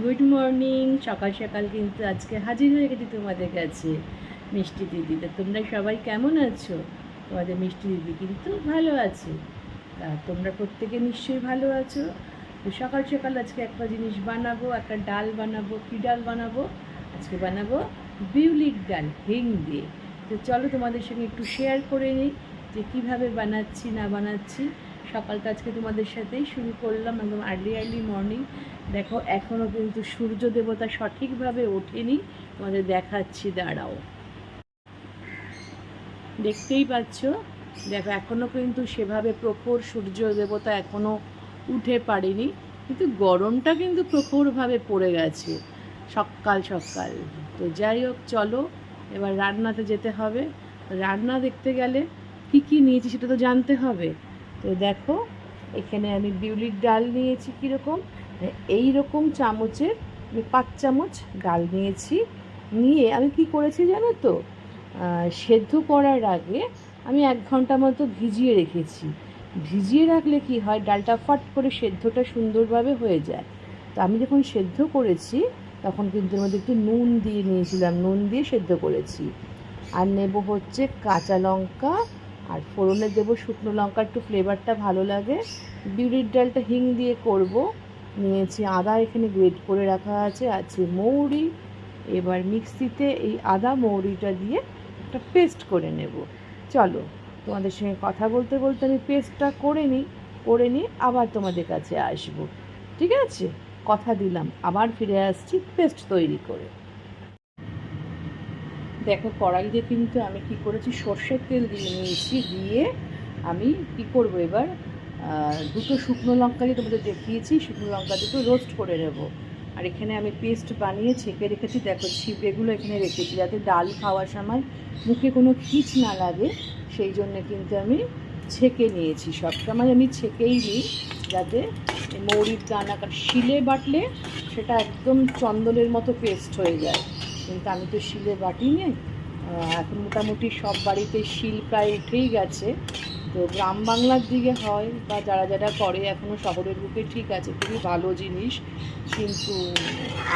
Good morning. সকাল সকাল কিন্তু আজকে হাজির হয়ে গেছি তোমাদের কাছে মিষ্টি দিদি। তো তোমরা সবাই কেমন আছো? তোমাদের মিষ্টি দিদি কিন্তু ভালো আছে। তা তোমরা প্রত্যেকে নিশ্চয়ই ভালো আছো। তো সকাল সকাল আজকে একটা জিনিস বানাবো, একটা ডাল বানাবো। কী ডাল বানাবো? আজকে বানাবো বিউলির ডাল হিং দিয়ে। তো চলো তোমাদের সঙ্গে একটু শেয়ার করে নিই যে কীভাবে বানাচ্ছি না বানাচ্ছি। সকালটা আজকে তোমাদের সাথেই শুরু করলাম, একদম আর্লি মর্নিং। দেখো এখনও কিন্তু সূর্য দেবতা সঠিকভাবে ওঠেনি। তোমাদের দেখাচ্ছি, দাঁড়াও, দেখতেই পাচ্ছ। দেখো এখনও কিন্তু সেভাবে প্রখর সূর্য দেবতা এখনও উঠে পারেনি, কিন্তু গরমটা কিন্তু প্রখরভাবে পড়ে গেছে সকাল সকাল। তো যাই হোক, চলো এবার রান্নাতে যেতে হবে। রান্না দেখতে গেলে কী কী নিয়েছি সেটা তো জানতে হবে। তো দেখো, এখানে আমি বিউলির ডাল নিয়েছি কীরকম, এই রকম চামচের আমি 5 চামচ ডাল নিয়েছি। নিয়ে আমি কি করেছি জানো তো, সেদ্ধ করার আগে আমি 1 ঘন্টা মতো ভিজিয়ে রেখেছি। ভিজিয়ে রাখলে কি হয়, ডালটা ফট করে সেদ্ধটা সুন্দরভাবে হয়ে যায়। তো আমি যখন সেদ্ধ করেছি তখন কিন্তু এর মধ্যে একটু নুন দিয়ে নিয়েছিলাম, নুন দিয়ে সেদ্ধ করেছি। আর নেব হচ্ছে কাঁচা লঙ্কা, আর ফোড়নে দেবো শুকনো লঙ্কা, একটু ফ্লেভারটা ভালো লাগে। বিউলির ডালটা হিং দিয়ে করব। নিয়েছি আদা, এখানে গ্রেট করে রাখা আছে মৌরি। এবার মিক্সিতে এই আদা মৌরিটা দিয়ে একটা পেস্ট করে নেব। চলো তোমাদের সঙ্গে কথা বলতে বলতে আমি পেস্টটা করে নিই আবার তোমাদের কাছে আসবো। ঠিক আছে, কথা দিলাম আবার ফিরে আসছি পেস্ট তৈরি করে। দেখো কড়াইতে কিন্তু আমি কি করেছি, সর্ষের তেল দিয়ে নিয়েছি। দিয়ে আমি কি করব এবার, দুটো শুকনো লঙ্কা দিয়ে তোমাদের দেখিয়েছি, শুকনো লঙ্কা দুটো রোস্ট করে নেব। আর এখানে আমি পেস্ট বানিয়ে ছেঁকে রেখেছি, দেখো ছিপেগুলো এখানে রেখেছি যাতে ডাল খাওয়ার সময় মুখে কোনো খিচ না লাগে। সেই জন্যে কিন্তু আমি ছেঁকে নিয়েছি, সবসময় আমি ছেঁকেই নিই যাতে মৌরির দানা, কারণ শিলে বাটলে সেটা একদম চন্দনের মতো পেস্ট হয়ে যায়। কিন্তু আমি তো শিলে বাটি নেই। এখন মোটামুটি সব বাড়িতে শিল প্রায় উঠেই গেছে। তো গ্রাম বাংলার দিকে হয় বা যারা যারা করে, এখনও শহরের বুকে ঠিক আছে, খুবই ভালো জিনিস। কিন্তু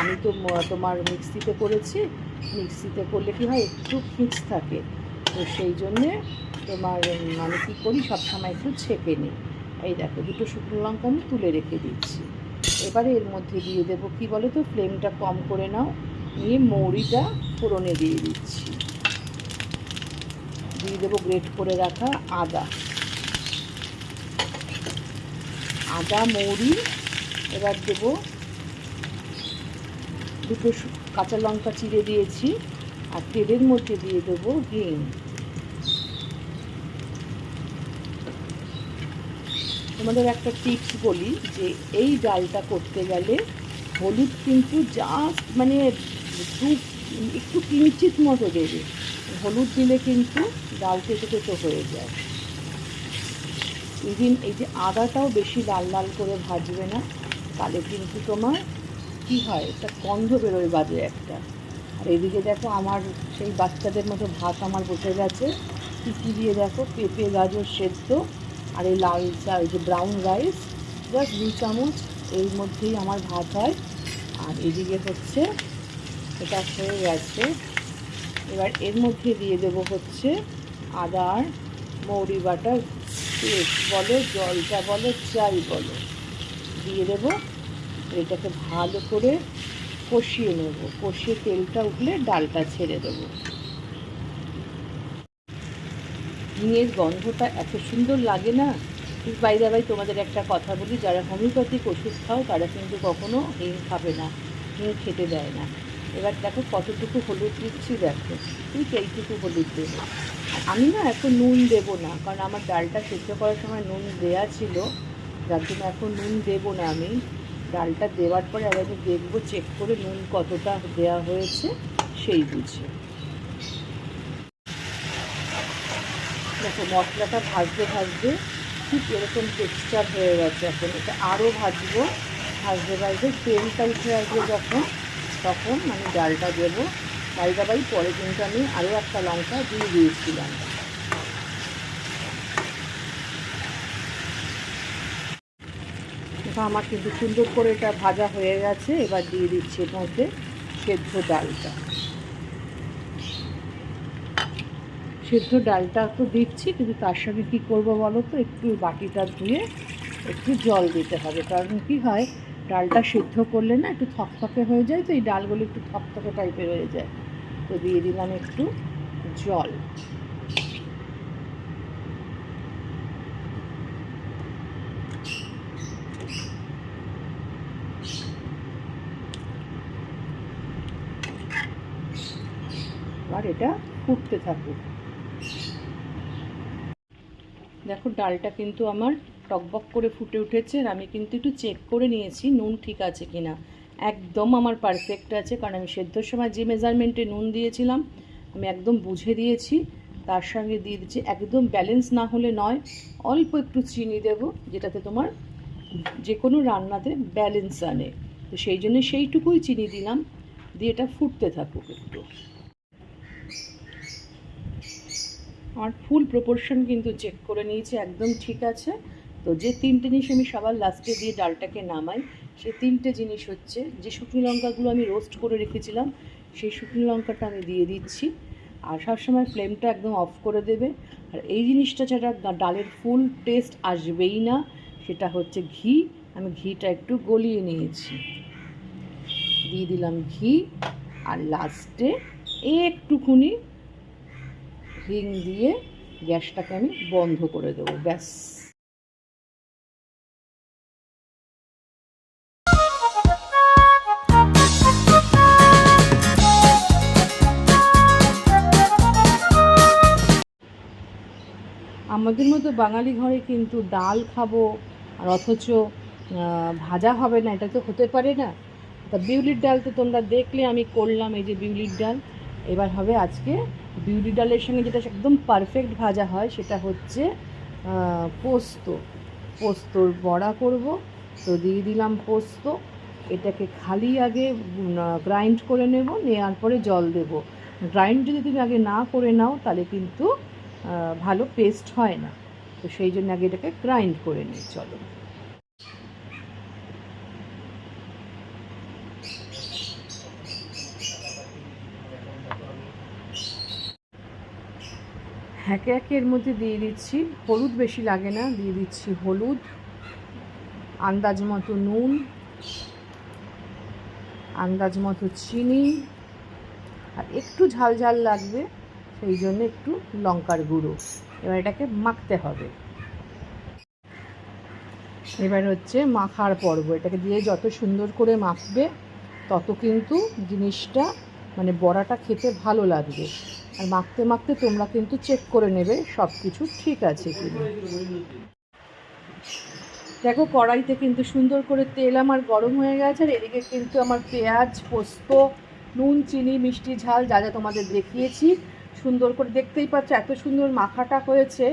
আমি তো তোমার মিক্সিতে করেছি। মিক্সিতে করলে কী হয়, একটু খিঁচ থাকে। তো সেই জন্যে তোমার আমি কী করি, সবসময় একটু ছেঁকে নিই। এই দেখো দুটো শুকনো লঙ্কা আমি তুলে রেখে দিচ্ছি। এবারে এর মধ্যে দিয়ে দেবো কী বলো তো, ফ্লেমটা কম করে নাও। নিয়ে মৌরিটা ফোড়নে দিয়ে দিচ্ছি। দিয়ে দেবো গ্রেট করে রাখা আদা, মৌরি। এবার দেবো দুটো কাঁচা লঙ্কা চিড়ে দিয়েছি। আর তেলের মধ্যে দিয়ে দেবো হিং। তোমাদের একটা টিপস বলি যে এই ডালটা করতে গেলে হলুদ কিন্তু জাস্ট মানে একটু কিঞ্চিত মতো দেবে। হলুদ দিলে কিন্তু ডাল তেতো তেতো হয়ে যায়। ইভিন এই যে আদাটাও বেশি লাল লাল করে ভাজবে না, তাহলে কিন্তু তোমার কী হয়, একটা গন্ধ বেরোয় বাজে একটা। আর এদিকে দেখো আমার সেই বাচ্চাদের মতো ভাত আমার বসে গেছে। কী দিয়ে দেখো, পেঁপে গাজর সেদ্ধ আর এই লাল চা, এই যে ব্রাউন রাইস, জাস্ট 2 চামচ এর মধ্যেই আমার ভাত হয়। আর এদিকে হচ্ছে এটা হয়ে গেছে। এবার এর মধ্যে দিয়ে দেবো হচ্ছে আদা আর মৌরি বাটার পেস্ট বলো, জলটা বলো, চাই বলো, দিয়ে দেবো। এটাকে ভালো করে কষিয়ে নেব। কষিয়ে তেলটা উঠলে ডালটা ছেড়ে দেবো। হিঙের গন্ধটা এত সুন্দর লাগে না। বাইরে তোমাদের একটা কথা বলি, যারা হোমিওপ্যাথিক ওষুধ খাও তারা কিন্তু কখনো হিং খাবে না, হিং খেতে দেয় না। এবার দেখো কতটুকু হলুদ দিচ্ছি, দেখো ঠিক এইটুকু হলুদ দেবো। আমি না এখন নুন দেবো না, কারণ আমার ডালটা সেদ্ধ করার সময় নুন দেওয়া ছিল, যার জন্য এখন নুন দেবো না। আমি ডালটা দেওয়ার পরে আবার আমি দেখবো চেক করে নুন কতটা দেওয়া হয়েছে সেই বুঝে। দেখো মশলাটা ভাজতে ভাজতে ঠিক এরকম টেক্সচার হয়ে গেছে। এখন এটা আরও ভাজবো, ভাজতে তেলটা উঠে আসবে যখন, তখন আমি ডালটা দেবো। ডালটা পরে কিন্তু আমি আরও একটা লঙ্কা দিয়ে দিয়েছিলাম। তো আমার কিন্তু সুন্দর করে এটা ভাজা হয়ে গেছে। এবার দিয়ে দিচ্ছি এর মধ্যে সেদ্ধ ডালটা। সেদ্ধ ডালটা তো দিচ্ছি, কিন্তু তার সঙ্গে কী করবো বলো তো, একটু বাটিটা ধুয়ে একটু জল দিতে হবে। কারণ কি হয়, ডালটা সিদ্ধ করলে না একটু থকথকে হয়ে যায়, তো এই ডালগুলো একটু থকথকে টাইপের হয়ে যায়। তো দিয়ে দিলাম একটু জল। আর এটা ফুটতে থাকুক। দেখো ডালটা কিন্তু আমার টকবক করে ফুটে উঠেছে। আর আমি কিন্তু একটু চেক করে নিয়েছি নুন ঠিক আছে কিনা। একদম আমার পারফেক্ট আছে, কারণ আমি সেদ্ধর সময় যে মেজারমেন্টে নুন দিয়েছিলাম আমি একদম বুঝে দিয়েছি। তার সঙ্গে দিয়ে দিচ্ছি, একদম ব্যালেন্স না হলে নয়, অল্প একটু চিনি দেবো, যেটাতে তোমার যে কোনো রান্নাতে ব্যালেন্স আনে। তো সেই জন্য সেইটুকুই চিনি দিলাম, দিয়ে এটা ফুটতে থাকুক একটু। আমার ফুল প্রপোর্শন কিন্তু চেক করে নিয়েছি, একদম ঠিক আছে। তো যে তিনটে জিনিস আমি সবার লাস্টে দিয়ে ডালটাকে নামাই, সেই তিনটে জিনিস হচ্ছে, যে শুকনো লঙ্কাগুলো আমি রোস্ট করে রেখেছিলাম সেই শুকনো লঙ্কাটা আমি দিয়ে দিচ্ছি। আর সবসময় ফ্লেমটা একদম অফ করে দেবে। আর এই জিনিসটা ছাড়া ডালের ফুল টেস্ট আসবেই না, সেটা হচ্ছে ঘি। আমি ঘিটা একটু গলিয়ে নিয়েছি, দিয়ে দিলাম ঘি। আর লাস্টে একটুখানি হিং দিয়ে গ্যাসটাকে আমি বন্ধ করে দেবো, ব্যাস। আমাদের মতো বাঙালি ঘরে কিন্তু ডাল খাবো আর অথচ ভাজা হবে না, এটা তো হতে পারে না। তা বিউলির ডাল তো তোমরা দেখলে আমি করলাম, এই যে বিউলির ডাল। এবার হবে আজকে বিউলির ডালের সঙ্গে যেটা একদম পারফেক্ট ভাজা হয়, সেটা হচ্ছে পোস্ত। পোস্তর বড়া করব। তো দিয়ে দিলাম পোস্ত। এটাকে খালি আগে গ্রাইন্ড করে নেব, নেওয়ার পরে জল দেব। গ্রাইন্ড যদি তুমি আগে না করে নাও তাহলে কিন্তু ভালো পেস্ট হয় না। তো সেই জন্য আগে এটাকে গ্রাইন্ড করে নিই। চলো, একে একে এর মধ্যে দিয়ে দিচ্ছি, হলুদ বেশি লাগে না, দিয়ে দিচ্ছি হলুদ, আন্দাজ মতো নুন, আন্দাজ মতো চিনি, আর একটু ঝাল ঝাল লাগবে সেই জন্য একটু লঙ্কার গুঁড়ো। এবার এটাকে মাখতে হবে। এবার হচ্ছে মাখার পর্ব। এটাকে দিয়ে যত সুন্দর করে মাখবে তত কিন্তু জিনিসটা মানে বড়াটা খেতে ভালো লাগবে। আর মাখতে মাখতে তোমরা কিন্তু চেক করে নেবে সব কিছু ঠিক আছে কিনা। দেখো কড়াইতে কিন্তু সুন্দর করে তেল আমার গরম হয়ে গেছে। আর এদিকে কিন্তু আমার পেঁয়াজ, পোস্ত, নুন, চিনি, মিষ্টি, ঝাল যা যা তোমাদের দেখিয়েছি সুন্দর করে, দেখতেই পাচ্ছ এত সুন্দর মাখাটা হয়েছে।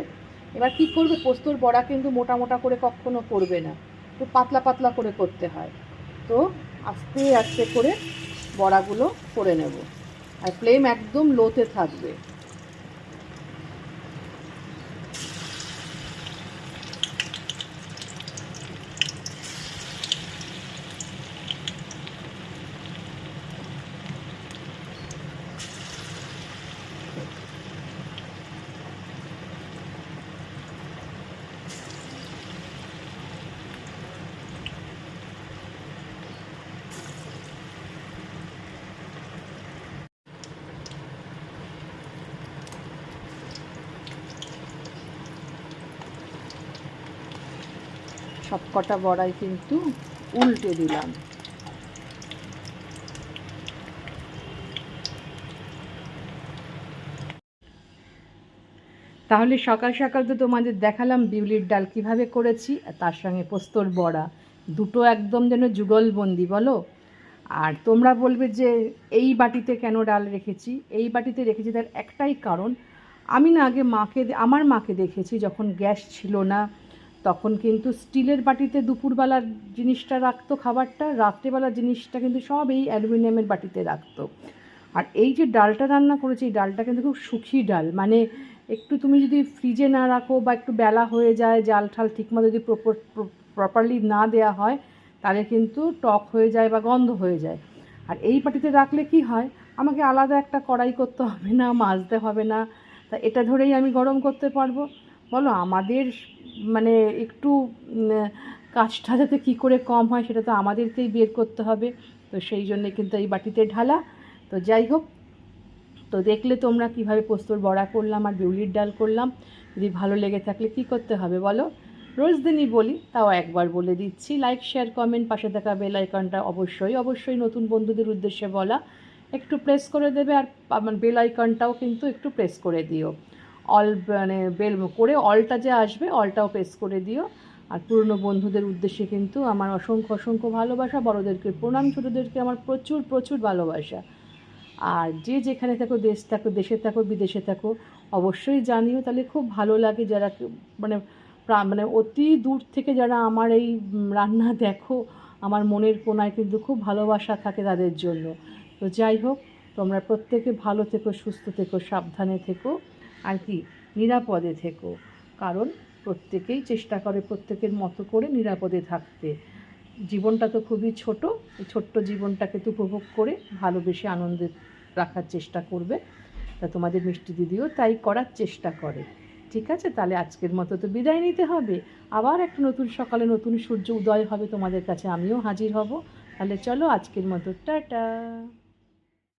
এবার কি করবে, পোস্তর বড়া কিন্তু মোটা মোটা করে কখনো করবে না, তো পাতলা পাতলা করে করতে হয়। তো আস্তে আস্তে করে বড়াগুলো করে নেব, আর ফ্লেম একদম লোতে থাকবে। সব কটা বড়াই কিন্তু উল্টে দিলাম। তাহলে সকাল সকাল তো তোমাদের দেখালাম বিউলির ডাল কীভাবে করেছি, আর তার সঙ্গে পোস্তর বড়া, দুটো একদম যেন যুগলবন্দি বলো। আর তোমরা বলবে যে এই বাটিতে কেন ডাল রেখেছি। এই বাটিতে রেখেছি তার একটাই কারণ, আমি না আগে আমার মাকে দেখেছি যখন গ্যাস ছিল না তখন কিন্তু স্টিলের বাটিতে দুপুরবেলার জিনিসটা রাখতো, খাবারটা, রাত্রেবেলার জিনিসটা কিন্তু সব এই অ্যালুমিনিয়ামের বাটিতে রাখতো। আর এই যে ডালটা রান্না করেছি, এই ডালটা কিন্তু খুব সুখী ডাল, মানে একটু তুমি যদি ফ্রিজে না রাখো বা একটু বেলা হয়ে যায়, জাল ঠাল ঠিকমতো যদি প্রপারলি না দেওয়া হয় তাহলে কিন্তু টক হয়ে যায় বা গন্ধ হয়ে যায়। আর এই বাটিতে রাখলে কি হয়, আমাকে আলাদা একটা কড়াই করতে হবে না, মাজতে হবে না, তা এটা ধরেই আমি গরম করতে পারবো। বলো আমাদের মানে একটু কাজটা যাতে কী করে কম হয় সেটা তো আমাদেরকেই বের করতে হবে। তো সেই জন্যে কিন্তু এই বাটিতে ঢালা। তো যাই হোক, তো দেখলে তোমরা কিভাবে পোস্তর বড়া করলাম আর বিউলির ডাল করলাম। যদি ভালো লেগে থাকলে কি করতে হবে বলো, রোজ দিনই বলি তাও একবার বলে দিচ্ছি, লাইক শেয়ার কমেন্ট, পাশে থাকা বেল আইকনটা অবশ্যই নতুন বন্ধুদের উদ্দেশ্যে বলা, একটু প্রেস করে দেবে। আর বেল আইকনটাও কিন্তু একটু প্রেস করে দিও, অল মানে বেল করে অলটা যে আসবে অলটাও প্রেস করে দিও। আর পুরনো বন্ধুদের উদ্দেশ্যে কিন্তু আমার অসংখ্য ভালোবাসা, বড়োদেরকে প্রণাম, ছোটোদেরকে আমার প্রচুর ভালোবাসা। আর যে যেখানে থাকো, দেশে থাকো বিদেশে থাকো, অবশ্যই জানিও, তাহলে খুব ভালো লাগে। যারা মানে মানে অতি দূর থেকে যারা আমার এই রান্না দেখো, আমার মনের কোণায় কিন্তু খুব ভালোবাসা থাকে তাদের জন্য। তো যাই হোক, তোমরা প্রত্যেকে ভালো থেকো, সুস্থ থেকো, সাবধানে থেকো, আর কি নিরাপদে থেকো। কারণ প্রত্যেকেই চেষ্টা করে প্রত্যেকের মতো করে নিরাপদে থাকতে। জীবনটা তো খুবই ছোট, এই ছোট্ট জীবনটাকে তো উপভোগ করে ভালোবেসে আনন্দে রাখার চেষ্টা করবে। তা তোমাদের মিষ্টি দিদিও তাই করার চেষ্টা করে। ঠিক আছে, তাহলে আজকের মতো তো বিদায় নিতে হবে। আবার একটা নতুন সকালে নতুন সূর্য উদয় হবে, তোমাদের কাছে আমিও হাজির হব। তাহলে চলো আজকের মতো টাটা।